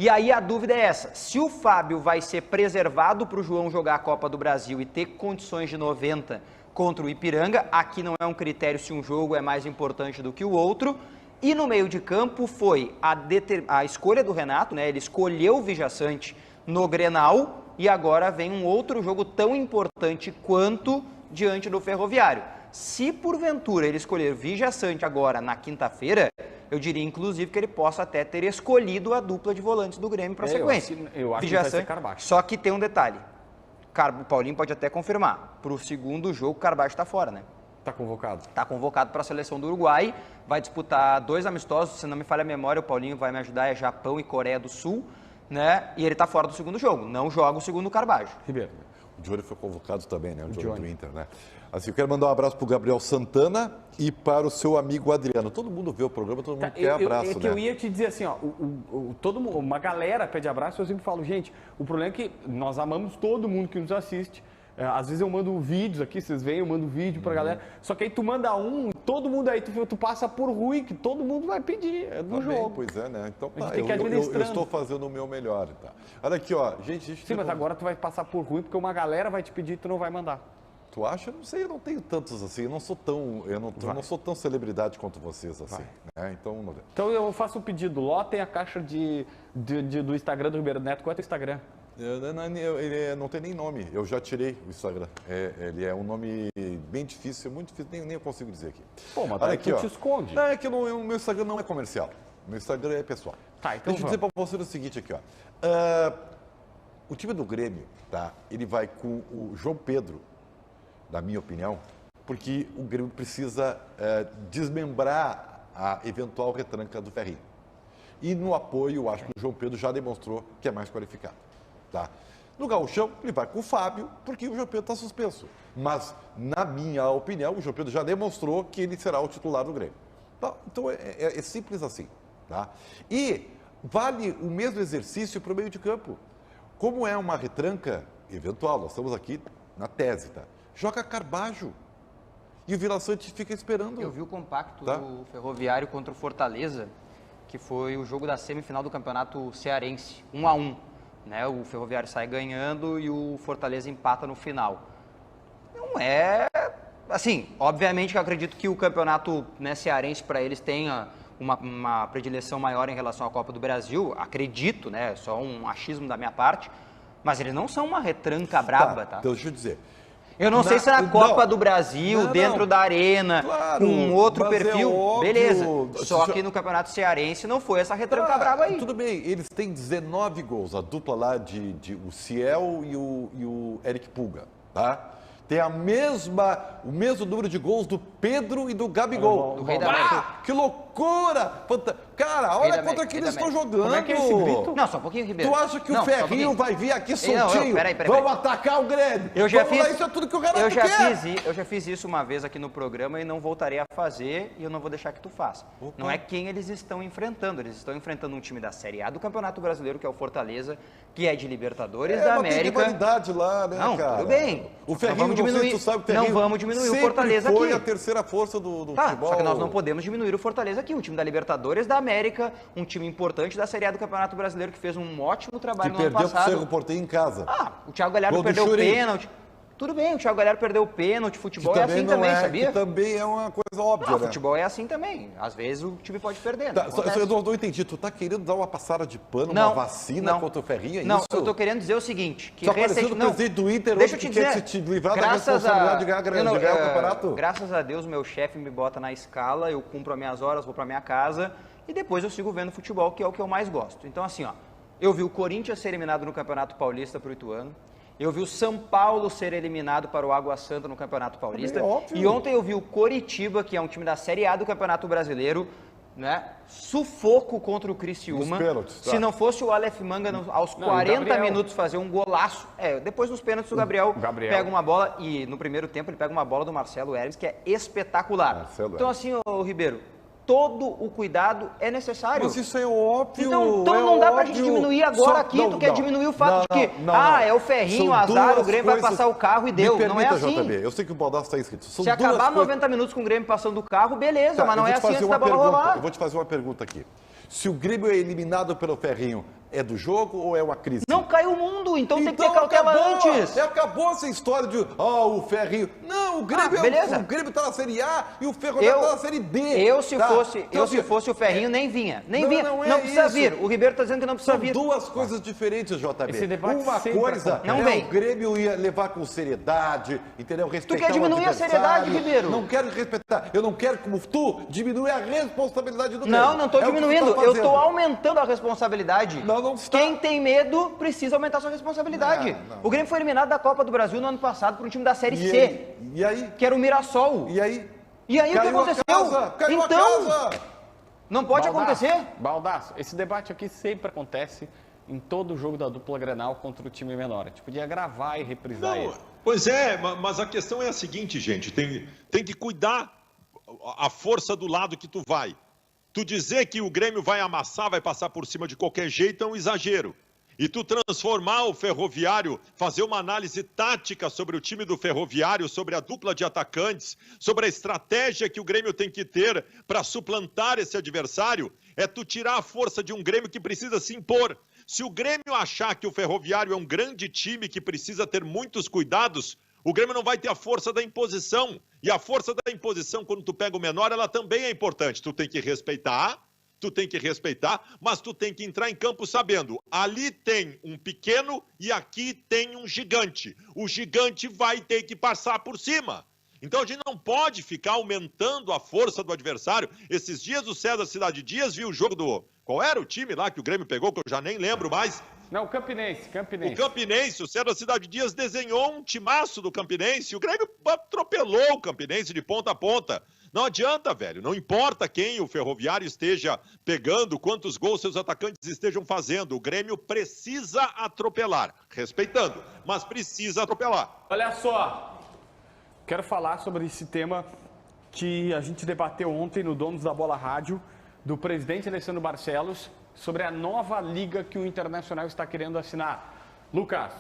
E aí a dúvida é essa, se o Fábio vai ser preservado para o João jogar a Copa do Brasil e ter condições de 90 contra o Ipiranga, aqui não é um critério se um jogo é mais importante do que o outro. E no meio de campo foi a escolha do Renato, né? Ele escolheu o Vidia Sante no Grenal e agora vem um outro jogo tão importante quanto diante do Ferroviário. Se porventura ele escolher Vidia Sante agora na quinta-feira, eu diria inclusive que ele possa até ter escolhido a dupla de volantes do Grêmio para a sequência. Eu acho que vai ser Carbacho. Só que tem um detalhe, o Paulinho pode até confirmar, para o segundo jogo o Carbacho está fora, né? Está convocado. Está convocado para a seleção do Uruguai, vai disputar 2 amistosos, se não me falha a memória, o Paulinho vai me ajudar, é Japão e Coreia do Sul, né? E ele está fora do segundo jogo, não joga o segundo Carbacho. Ribeiro. O Johnny foi convocado também, né? O Johnny do Inter, né? Assim, eu quero mandar um abraço para o Gabriel Santana e para o seu amigo Adriano. Todo mundo vê o programa, todo mundo quer abraço, é que né? eu ia te dizer assim, ó, todo mundo, uma galera pede abraço, eu sempre falo, gente, o problema é que nós amamos todo mundo que nos assiste. Às vezes eu mando vídeos aqui, vocês veem, eu mando vídeo pra galera. Só que aí tu manda um, todo mundo aí, tu passa por ruim, que todo mundo vai pedir no jogo. Pois é, né? Então A gente tá, tem que ir eu administrando. estou fazendo o meu melhor, tá? Olha aqui, ó, gente... Sim, mas agora tu vai passar por ruim, porque uma galera vai te pedir e tu não vai mandar. Tu acha? Não sei, eu não tenho tantos assim, eu não sou tão celebridade quanto vocês assim, né? Então eu faço um pedido, lotem a caixa do Instagram do Ribeiro Neto. Qual é o teu Instagram? Ele não tem nem nome, eu já tirei o Instagram. Ele é um nome bem difícil, muito difícil, nem eu consigo dizer aqui. Pô, mas olha aqui, tu te esconde. Não, é que o meu Instagram não é comercial, o meu Instagram é pessoal. Tá, então deixa eu dizer para você o seguinte aqui, ó. O time do Grêmio, tá? Ele vai com o João Pedro, na minha opinião, porque o Grêmio precisa desmembrar a eventual retranca do Ferrinho. E no apoio, eu acho que o João Pedro já demonstrou que é mais qualificado. Tá? No Gauchão, ele vai com o Fábio, porque o João Pedro está suspenso. Mas, na minha opinião, o João Pedro já demonstrou que ele será o titular do Grêmio. Tá? Então, é simples assim. Tá? E vale o mesmo exercício para o meio de campo. Como é uma retranca eventual, nós estamos aqui na tese, tá? Joga Carbajo. E o Vila Sante fica esperando. Eu vi o compacto do Ferroviário contra o Fortaleza, que foi o jogo da semifinal do Campeonato Cearense, 1-1. Né, o Ferroviário sai ganhando e o Fortaleza empata no final. Não é... Assim, obviamente que eu acredito que o campeonato, né, cearense para eles tenha uma predileção maior em relação à Copa do Brasil. Acredito, né? Só um achismo da minha parte. Mas eles não são uma retranca braba, tá? Então deixa eu dizer. Eu não sei se na Copa do Brasil, dentro da arena, claro, com outro perfil, óbvio, beleza. Só que no Campeonato Cearense não foi essa retranca braba aí. Tudo bem, eles têm 19 gols, a dupla lá o Ciel e o Eric Pulga, tá? Tem o mesmo número de gols do Pedro e do Gabigol. Do Rei da América. Que loucura! loucura! Cara, olha Ainda contra bem, quem eles ainda estão bem. jogando. Como é que é esse grito? Não, só um pouquinho, Ribeiro. Tu acha que Não, o só um Ferrinho pouquinho. vai vir aqui Não, soltinho? peraí. Vamos atacar o Grêmio. Isso é tudo que o Renato eu quer. já fiz isso uma vez aqui no programa e não voltarei a fazer e eu não vou deixar que tu faça. Opa. Não é quem eles estão enfrentando. Eles estão enfrentando um time da Série A do Campeonato Brasileiro, que é o Fortaleza, que é de Libertadores da mas tem América. rivalidade lá, né, Não, cara? tudo bem. O Não Ferrinho, vamos diminuir, tu sabe, o Ferrinho não vamos diminuir o sempre Fortaleza foi aqui. a terceira força do Tá, futebol. só que nós não podemos diminuir o Fortaleza aqui, um time da Libertadores da América, um time importante da Série A do Campeonato Brasileiro que fez um ótimo trabalho Que no ano perdeu pro passado. Cerro Porteño em casa. O Thiago Galhardo Gol do perdeu o Churi. pênalti. Tudo bem, o Thiago Galhardo perdeu o pênalti, futebol Que é assim não também, é, sabia? Que também é uma coisa óbvia, Não, né? futebol é assim também. Às vezes o time pode perder. Tá, Não só acontece. eu não entendi. Tu tá querendo dar uma passada de pano, Não, uma vacina não. contra o Ferrinho? É Não, isso? eu tô querendo dizer o seguinte, que Tá parecendo o não, presidente do Inter deixa hoje eu que te quer dizer, se livrar da graças responsabilidade de eu ganhar não, o campeonato. Graças a Deus, meu chefe me bota na escala, eu cumpro as minhas horas, vou pra minha casa e depois eu sigo vendo futebol, que é o que eu mais gosto. Então assim, ó, eu vi o Corinthians ser eliminado no Campeonato Paulista pro Ituano. Eu vi o São Paulo ser eliminado para o Água Santa no Campeonato Paulista. óbvio. E ontem eu vi o Coritiba, que é um time da Série A do Campeonato Brasileiro, né? Sufoco contra o Criciúma. Nos pênaltis, tá. Se não fosse o Aleph Manga aos Não, 40 Gabriel. minutos fazer um golaço. Depois dos pênaltis o Gabriel pega uma bola e no primeiro tempo ele pega uma bola do Marcelo Hermes que é espetacular. Marcelo Então Hermes. assim, ô Ribeiro, todo o cuidado é necessário. Mas isso é óbvio. Então não dá pra gente diminuir agora aqui, tu quer diminuir o fato de que, é o Ferrinho, o azar, o Grêmio vai passar o carro e deu. Não é assim. JB, eu sei que o Baldassi está inscrito. São Se acabar duas 90 minutos com o Grêmio passando o carro, beleza, Tá, mas não eu é vou te assim fazer antes da uma bola pergunta. rolar. Eu vou te fazer uma pergunta aqui. Se o Grêmio é eliminado pelo Ferrinho, é do jogo ou é uma crise? Não cai o mundo, então tem que ter cautela antes. Acabou essa história de, o Ferrinho. Não, o Grêmio, beleza. o Grêmio tá na Série A e o Ferroviário tá na Série D. Se tá? fosse, Então, se fosse o Ferrinho, nem vinha. Nem vinha. não é Não precisa isso. vir. O Ribeiro tá dizendo que não precisa São vir. duas coisas diferentes, JB. Esse debate Uma sempre coisa acontece. Não é vem. o Grêmio ia levar com seriedade, entendeu? Respeitar quer diminuir o a seriedade, adversário. Ribeiro? Não quero respeitar. Eu não quero, como tu, diminuir a responsabilidade do Grêmio. Não tô É o que tu tá diminuindo. Eu fazendo. tô aumentando a responsabilidade. Não está. Quem tem medo precisa aumentar sua responsabilidade. Não. O Grêmio foi eliminado da Copa do Brasil no ano passado por um time da Série E C, aí? E aí? que era o Mirassol. E aí? E aí o que Caiu a aconteceu? casa, caiu a Então, casa. não pode Baldasso, acontecer. Baldasso, esse debate aqui sempre acontece em todo jogo da dupla Grenal contra o time menor. A gente podia gravar e reprisar ele. Pois é, mas a questão é a seguinte, gente, tem que cuidar a força do lado que tu vai. Tu dizer que o Grêmio vai amassar, vai passar por cima de qualquer jeito é um exagero. E tu transformar o Ferroviário, fazer uma análise tática sobre o time do Ferroviário, sobre a dupla de atacantes, sobre a estratégia que o Grêmio tem que ter para suplantar esse adversário, é tu tirar a força de um Grêmio que precisa se impor. Se o Grêmio achar que o Ferroviário é um grande time que precisa ter muitos cuidados, o Grêmio não vai ter a força da imposição. E a força da imposição, quando tu pega o menor, ela também é importante. Tu tem que respeitar, mas tu tem que entrar em campo sabendo, ali tem um pequeno e aqui tem um gigante. O gigante vai ter que passar por cima. Então a gente não pode ficar aumentando a força do adversário. Esses dias o César Cidade Dias viu o jogo do... Qual era o time lá que o Grêmio pegou, que eu já nem lembro mais? Não, o Campinense. O Campinense, o César Cidade Dias desenhou um timaço do Campinense, o Grêmio atropelou o Campinense de ponta a ponta. Não adianta, velho, não importa quem o Ferroviário esteja pegando, quantos gols seus atacantes estejam fazendo, o Grêmio precisa atropelar, respeitando, mas precisa atropelar. Olha só, quero falar sobre esse tema que a gente debateu ontem no Donos da Bola Rádio, do presidente Alessandro Barcelos, sobre a nova liga que o Internacional está querendo assinar. Lucas.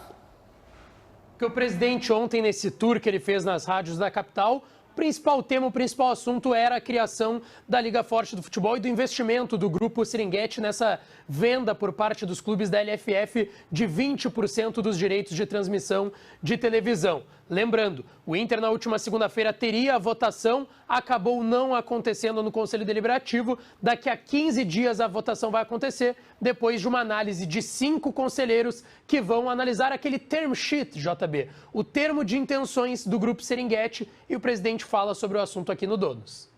Que o presidente ontem, nesse tour que ele fez nas rádios da capital, o principal tema, o principal assunto era a criação da Liga Forte do Futebol e do investimento do Grupo Serengeti nessa venda por parte dos clubes da LFF de 20% dos direitos de transmissão de televisão. Lembrando, o Inter na última segunda-feira teria a votação, acabou não acontecendo no Conselho Deliberativo. Daqui a 15 dias a votação vai acontecer, depois de uma análise de 5 conselheiros que vão analisar aquele term sheet, JB, o termo de intenções do Grupo Serengeti, e o presidente fala sobre o assunto aqui no Donos.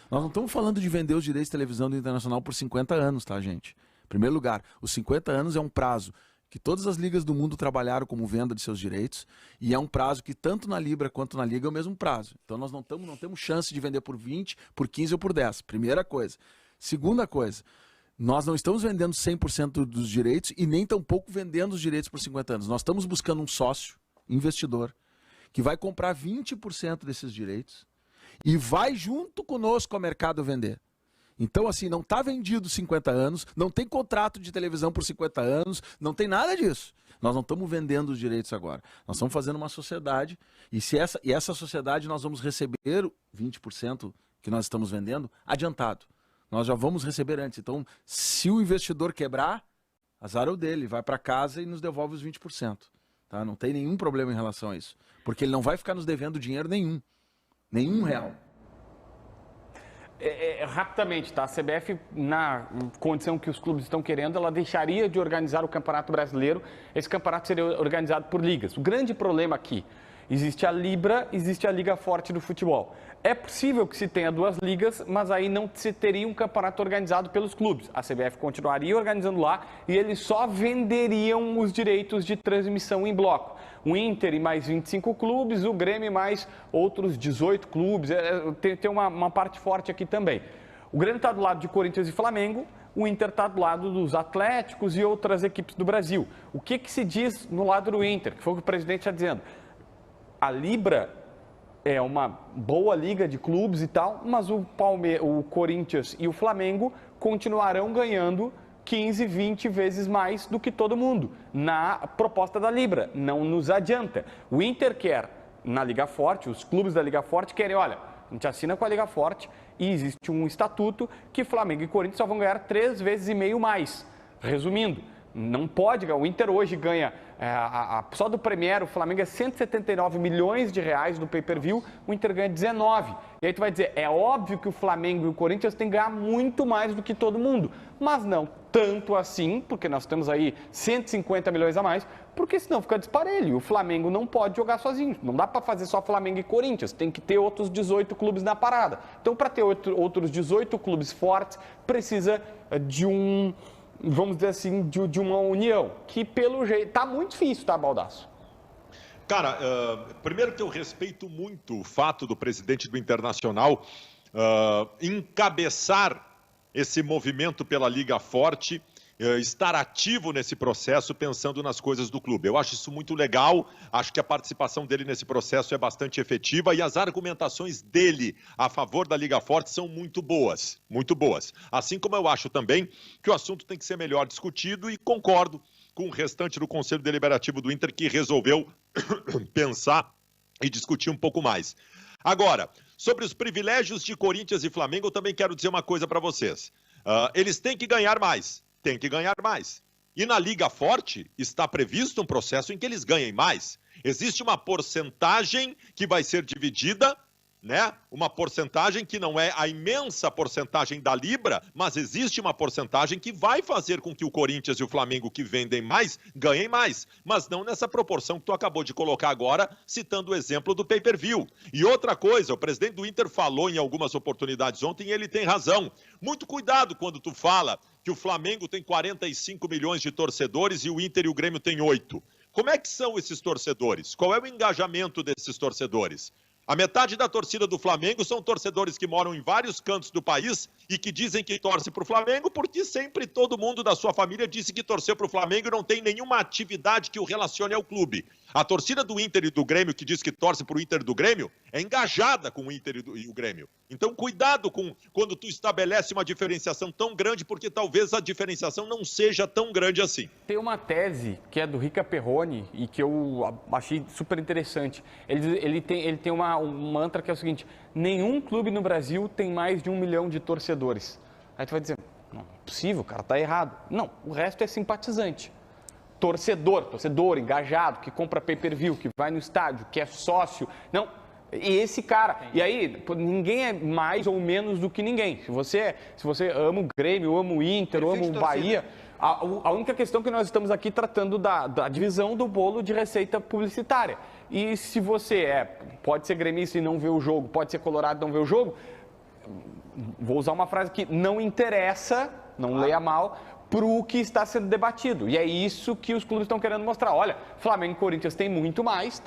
Nós não estamos falando de vender os direitos de televisão do Internacional por 50 anos, tá, gente? Em primeiro lugar, os 50 anos é um prazo que todas as ligas do mundo trabalharam como venda de seus direitos, e é um prazo que tanto na Libra quanto na Liga é o mesmo prazo. Então nós não temos chance de vender por 20, por 15 ou por 10. Primeira coisa. Segunda coisa, nós não estamos vendendo 100% dos direitos e nem tampouco vendendo os direitos por 50 anos. Nós estamos buscando um sócio, investidor, que vai comprar 20% desses direitos e vai junto conosco ao mercado vender. Então, assim, não está vendido 50 anos, não tem contrato de televisão por 50 anos, não tem nada disso. Nós não estamos vendendo os direitos agora. Nós estamos fazendo uma sociedade e essa sociedade nós vamos receber 20% que nós estamos vendendo adiantado. Nós já vamos receber antes. Então, se o investidor quebrar, azar é o dele, vai para casa e nos devolve os 20%. Tá? Não tem nenhum problema em relação a isso. Porque ele não vai ficar nos devendo dinheiro nenhum. Nenhum real. Rapidamente, tá? A CBF, na condição que os clubes estão querendo, ela deixaria de organizar o Campeonato Brasileiro. Esse campeonato seria organizado por ligas. O grande problema aqui, existe a Libra, existe a Liga Forte do futebol. É possível que se tenha duas ligas, mas aí não se teria um campeonato organizado pelos clubes. A CBF continuaria organizando lá e eles só venderiam os direitos de transmissão em bloco. O Inter e mais 25 clubes, o Grêmio e mais outros 18 clubes. Tem uma parte forte aqui também. O Grêmio está do lado de Corinthians e Flamengo, o Inter está do lado dos Atléticos e outras equipes do Brasil. O que se diz no lado do Inter, que foi o que o presidente está dizendo? A Libra é uma boa liga de clubes e tal, mas o Corinthians e o Flamengo continuarão ganhando 15, 20 vezes mais do que todo mundo na proposta da Libra. Não nos adianta. O Inter quer, na Liga Forte, os clubes da Liga Forte querem, olha, a gente assina com a Liga Forte e existe um estatuto que Flamengo e Corinthians só vão ganhar 3,5 vezes mais. Resumindo, não pode, o Inter hoje ganha, só do Premier, o Flamengo é 179 milhões de reais no pay-per-view, o Inter ganha 19. E aí tu vai dizer, é óbvio que o Flamengo e o Corinthians têm que ganhar muito mais do que todo mundo, mas não tanto assim, porque nós temos aí 150 milhões a mais, porque senão fica disparelho. O Flamengo não pode jogar sozinho, não dá para fazer só Flamengo e Corinthians, tem que ter outros 18 clubes na parada. Então, para ter outros 18 clubes fortes, precisa de vamos dizer assim, de uma união, que pelo jeito tá muito difícil, tá, Baldasso? Cara, primeiro que eu respeito muito o fato do presidente do Internacional encabeçar esse movimento pela Liga Forte, estar ativo nesse processo, pensando nas coisas do clube. Eu acho isso muito legal, acho que a participação dele nesse processo é bastante efetiva e as argumentações dele a favor da Liga Forte são muito boas, muito boas. Assim como eu acho também que o assunto tem que ser melhor discutido e concordo com o restante do Conselho Deliberativo do Inter que resolveu pensar e discutir um pouco mais. Agora, sobre os privilégios de Corinthians e Flamengo, eu também quero dizer uma coisa para vocês. Eles têm que ganhar mais. Tem que ganhar mais. E na Liga Forte está previsto um processo em que eles ganhem mais. Existe uma porcentagem que vai ser dividida, né? Uma porcentagem que não é a imensa porcentagem da Libra, mas existe uma porcentagem que vai fazer com que o Corinthians e o Flamengo que vendem mais, ganhem mais. Mas não nessa proporção que tu acabou de colocar agora, citando o exemplo do pay-per-view. E outra coisa, o presidente do Inter falou em algumas oportunidades ontem e ele tem razão. Muito cuidado quando tu fala que o Flamengo tem 45 milhões de torcedores e o Inter e o Grêmio têm 8. Como é que são esses torcedores? Qual é o engajamento desses torcedores? A metade da torcida do Flamengo são torcedores que moram em vários cantos do país e que dizem que torcem para o Flamengo porque sempre todo mundo da sua família disse que torceu para o Flamengo e não tem nenhuma atividade que o relacione ao clube. A torcida do Inter e do Grêmio, que diz que torce para o Inter e do Grêmio, é engajada com o Inter e o Grêmio. Então, cuidado quando tu estabelece uma diferenciação tão grande, porque talvez a diferenciação não seja tão grande assim. Tem uma tese que é do Rica Perrone e que eu achei super interessante. Ele tem um mantra que é o seguinte: nenhum clube no Brasil tem mais de 1 milhão de torcedores. Aí tu vai dizer, não, é possível, o cara tá errado. Não, o resto é simpatizante. Torcedor engajado, que compra pay-per-view, que vai no estádio, que é sócio. Não, esse cara. E aí, ninguém é mais ou menos do que ninguém. Se você ama o Grêmio, ama o Inter, ama o Bahia, a única questão é que nós estamos aqui tratando da divisão do bolo de receita publicitária. E se você pode ser gremista e não ver o jogo, pode ser colorado e não ver o jogo, vou usar uma frase que não interessa, não leia mal, para o que está sendo debatido. E é isso que os clubes estão querendo mostrar. Olha, Flamengo e Corinthians tem muito mais,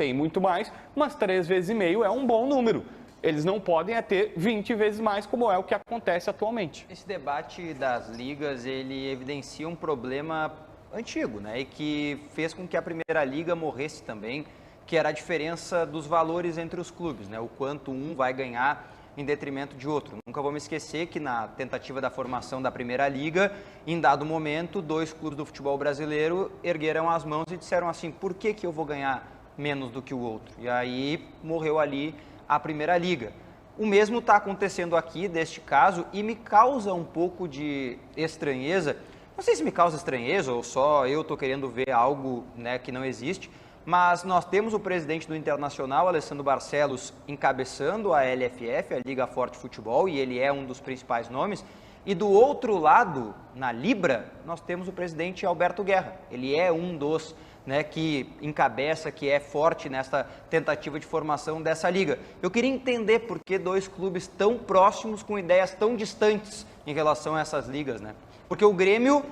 mas 3,5 vezes é um bom número. Eles não podem ter 20 vezes mais, como é o que acontece atualmente. Esse debate das ligas, ele evidencia um problema antigo, né? E que fez com que a Primeira Liga morresse também, que era a diferença dos valores entre os clubes, né? O quanto um vai ganhar em detrimento de outro. Nunca vou me esquecer que na tentativa da formação da Primeira Liga, em dado momento, 2 clubes do futebol brasileiro ergueram as mãos e disseram assim, por que eu vou ganhar menos do que o outro? E aí morreu ali a Primeira Liga. O mesmo está acontecendo aqui, deste caso, e me causa um pouco de estranheza. Não sei se me causa estranheza ou só eu estou querendo ver algo, né, que não existe, mas nós temos o presidente do Internacional, Alessandro Barcelos, encabeçando a LFF, a Liga Forte Futebol, e ele é um dos principais nomes. E do outro lado, na Libra, nós temos o presidente Alberto Guerra. Ele é um dos, né, que encabeça, que é forte nessa tentativa de formação dessa liga. Eu queria entender por que 2 clubes tão próximos, com ideias tão distantes em relação a essas ligas, né? Porque o Grêmio...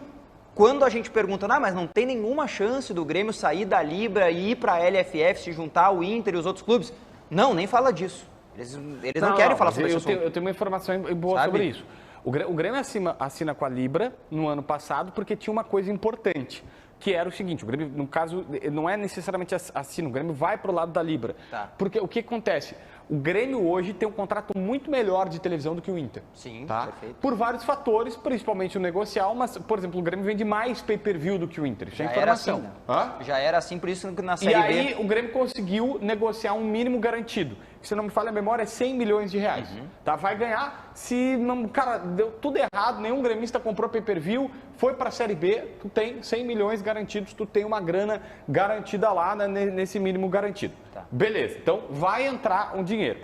Quando a gente pergunta, mas não tem nenhuma chance do Grêmio sair da Libra e ir para a LFF, se juntar ao Inter e os outros clubes? Não, nem fala disso. Eles não querem falar sobre isso. Eu tenho uma informação boa sobre isso. O Grêmio assina com a Libra no ano passado porque tinha uma coisa importante, que era o seguinte, o Grêmio, no caso, não é necessariamente assina, o Grêmio vai para o lado da Libra. Tá. Porque o que acontece? O Grêmio hoje tem um contrato muito melhor de televisão do que o Inter. Sim, tá? Perfeito. Por vários fatores, principalmente o negocial, mas, por exemplo, o Grêmio vende mais pay-per-view do que o Inter. Isso é informação. Era assim, né? Já era assim, por isso que na Série B... E aí o Grêmio conseguiu negociar um mínimo garantido. Se não me falha a memória, é 100 milhões de reais. Tá? Vai ganhar se não... Cara, deu tudo errado, nenhum gremista comprou pay-per-view, foi para a Série B, tu tem 100 milhões garantidos, tu tem uma grana garantida lá, né, nesse mínimo garantido. Tá. Beleza, então vai entrar um dinheiro.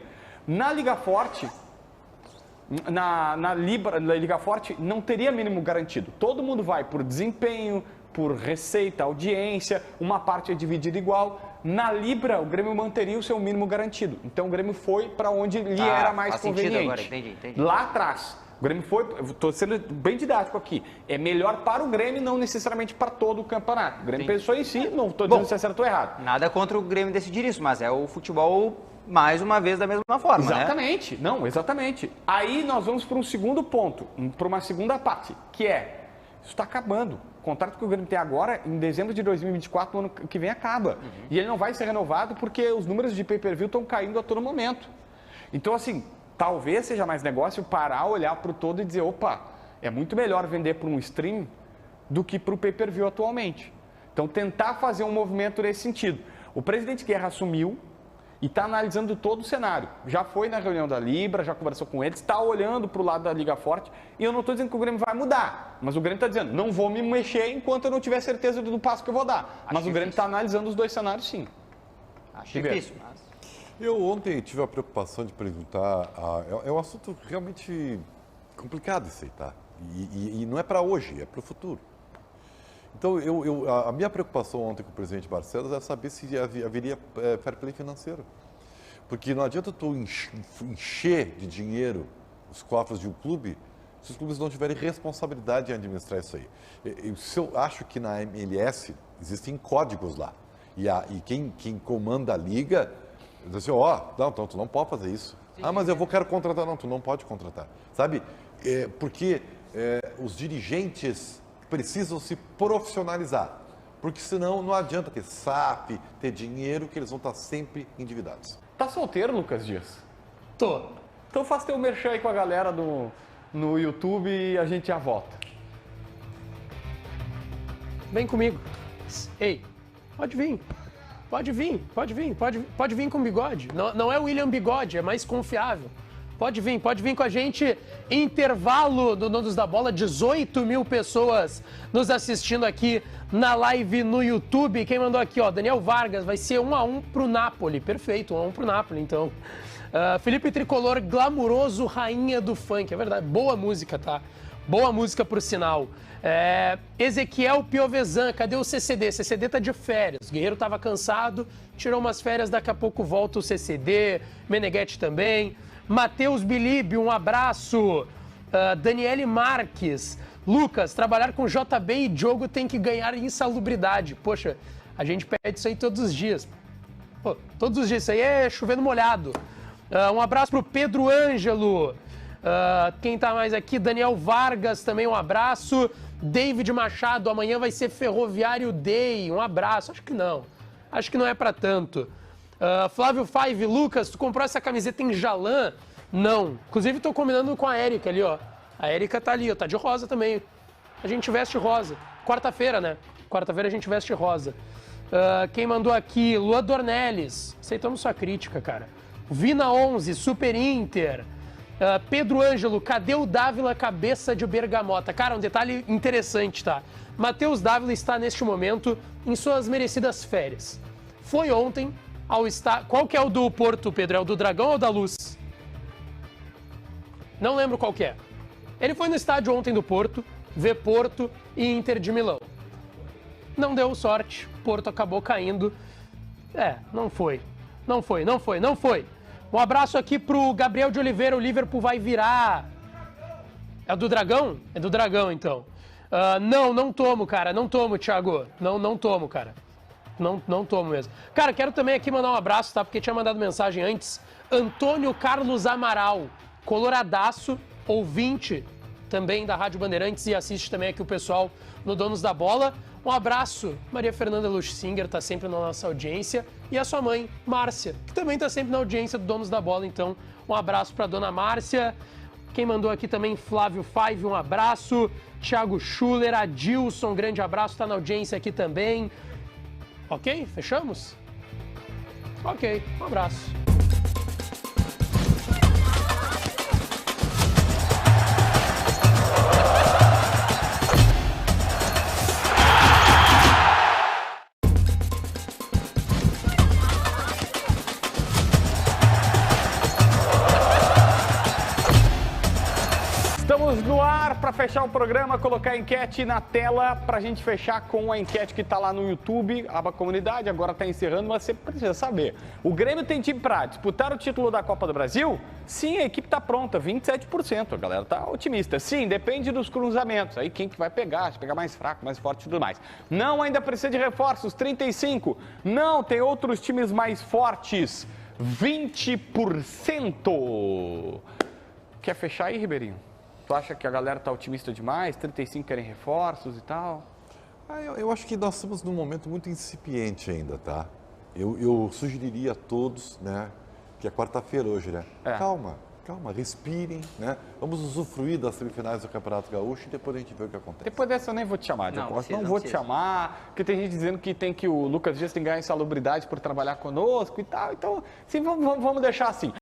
Na Liga Forte, na Liga Forte não teria mínimo garantido. Todo mundo vai por desempenho, por receita, audiência, uma parte é dividida igual. Na Libra, o Grêmio manteria o seu mínimo garantido. Então o Grêmio foi para onde lhe era mais conveniente. Agora, entendi. Lá atrás, o Grêmio foi, estou sendo bem didático aqui, é melhor para o Grêmio, não necessariamente para todo o campeonato. O Grêmio pensou em si, não estou dizendo se é certo ou errado. Nada contra o Grêmio decidir isso, mas é o futebol... mais uma vez da mesma forma, exatamente, né? Não, exatamente. Aí nós vamos para um segundo ponto, para uma segunda parte, que é, isso está acabando. O contrato que o Grêmio tem agora, em dezembro de 2024, no ano que vem, acaba. E ele não vai ser renovado porque os números de pay-per-view estão caindo a todo momento. Então, assim, talvez seja mais negócio parar, olhar para o todo e dizer, opa, é muito melhor vender para um stream do que para o pay-per-view atualmente. Então, tentar fazer um movimento nesse sentido. O presidente Guerra assumiu, e está analisando todo o cenário. Já foi na reunião da Libra, já conversou com eles, está olhando para o lado da Liga Forte. E eu não estou dizendo que o Grêmio vai mudar, mas o Grêmio está dizendo, não vou me mexer enquanto eu não tiver certeza do passo que eu vou dar. Mas o Grêmio está analisando os 2 cenários, sim. Acho difícil, mas... Eu ontem tive a preocupação de perguntar, é um assunto realmente complicado isso aí, tá? E não é para hoje, é para o futuro. Então, a minha preocupação ontem com o presidente Barcelos é saber se haveria fair play financeiro. Porque não adianta tu encher de dinheiro os cofres de um clube se os clubes não tiverem responsabilidade em administrar isso aí. Eu acho que na MLS existem códigos lá. E quem comanda a liga diz assim, não, tu não pode fazer isso. Mas eu quero contratar. Não, tu não pode contratar. Sabe? Porque os dirigentes... precisam se profissionalizar, porque senão não adianta ter SAF, ter dinheiro, que eles vão estar sempre endividados. Tá solteiro, Lucas Dias? Tô. Então faz teu merchan aí com a galera no YouTube e a gente já volta. Vem comigo. Ei, pode vir. Pode vir com bigode. Não é o William Bigode, é mais confiável. Pode vir com a gente. Intervalo do Donos da Bola, 18 mil pessoas nos assistindo aqui na live no YouTube. Quem mandou aqui, Daniel Vargas, vai ser 1-1 pro Napoli. Perfeito, 1-1 pro Napoli, então. Felipe Tricolor, glamuroso, rainha do funk. É verdade, boa música, tá? Boa música por sinal. Ezequiel Piovesan, cadê o CCD? CCD tá de férias. O Guerreiro tava cansado, tirou umas férias, daqui a pouco volta o CCD. Meneghetti também. Matheus Bilíbio, um abraço. Daniele Marques, Lucas, trabalhar com JB e Diogo tem que ganhar insalubridade. Poxa, a gente pede isso aí todos os dias. Pô, todos os dias, isso aí é chovendo molhado. Um abraço pro Pedro Ângelo. Quem tá mais aqui? Daniel Vargas, também um abraço. David Machado, amanhã vai ser Ferroviário Day. Um abraço. Acho que não. Acho que não é pra tanto. Flávio Five, Lucas, tu comprou essa camiseta em Jalã? Não. Inclusive, tô combinando com a Érica ali, ó. A Érica tá ali, ó. Tá de rosa também. A gente veste rosa. Quarta-feira, né? Quarta-feira a gente veste rosa. Quem mandou aqui? Lua Dornelles. Aceitamos sua crítica, cara. Vina 11, Super Inter. Pedro Ângelo, cadê o Dávila cabeça de bergamota? Cara, um detalhe interessante, tá? Matheus Dávila está neste momento em suas merecidas férias. Foi ontem ao estádio... Qual que é o do Porto, Pedro? É o do Dragão ou da Luz? Não lembro qual que é. Ele foi no estádio ontem do Porto, ver Porto e Inter de Milão. Não deu sorte, Porto acabou caindo. Não foi. Um abraço aqui pro Gabriel de Oliveira, o Liverpool vai virar. É do Dragão? É do Dragão, então. Não tomo, cara, não tomo, Thiago. Não tomo, cara. Não tomo mesmo. Cara, quero também aqui mandar um abraço, tá? Porque tinha mandado mensagem antes. Antônio Carlos Amaral, coloradaço, ouvinte também da Rádio Bandeirantes e assiste também aqui o pessoal no Donos da Bola. Um abraço, Maria Fernanda Luxinger, está sempre na nossa audiência, e a sua mãe, Márcia, que também está sempre na audiência do Donos da Bola, então um abraço para dona Márcia. Quem mandou aqui também, Flávio Five, um abraço. Thiago Schuller, Adilson, grande abraço, está na audiência aqui também. Ok? Fechamos? Ok, um abraço. Estamos no ar para fechar o programa, colocar a enquete na tela para a gente fechar com a enquete que está lá no YouTube, aba comunidade, agora está encerrando, mas você precisa saber. O Grêmio tem time para disputar o título da Copa do Brasil? Sim, a equipe está pronta, 27%, a galera está otimista. Sim, depende dos cruzamentos, aí quem que vai pegar, se pegar mais fraco, mais forte e tudo mais. Não, ainda precisa de reforços, 35%. Não, tem outros times mais fortes, 20%. Quer fechar aí, Ribeirinho? Tu acha que a galera tá otimista demais? 35 querem reforços e tal? Eu acho que nós estamos num momento muito incipiente ainda, tá? Eu sugeriria a todos, né, que é quarta-feira hoje, né? Calma, respirem, né? Vamos usufruir das semifinais do Campeonato Gaúcho e depois a gente vê o que acontece. Depois dessa eu nem vou te chamar, Diego Costa. Não vou te chamar, porque tem gente dizendo que tem que o Lucas Dias tem que ganhar insalubridade por trabalhar conosco e tal. Então, sim, vamos deixar assim.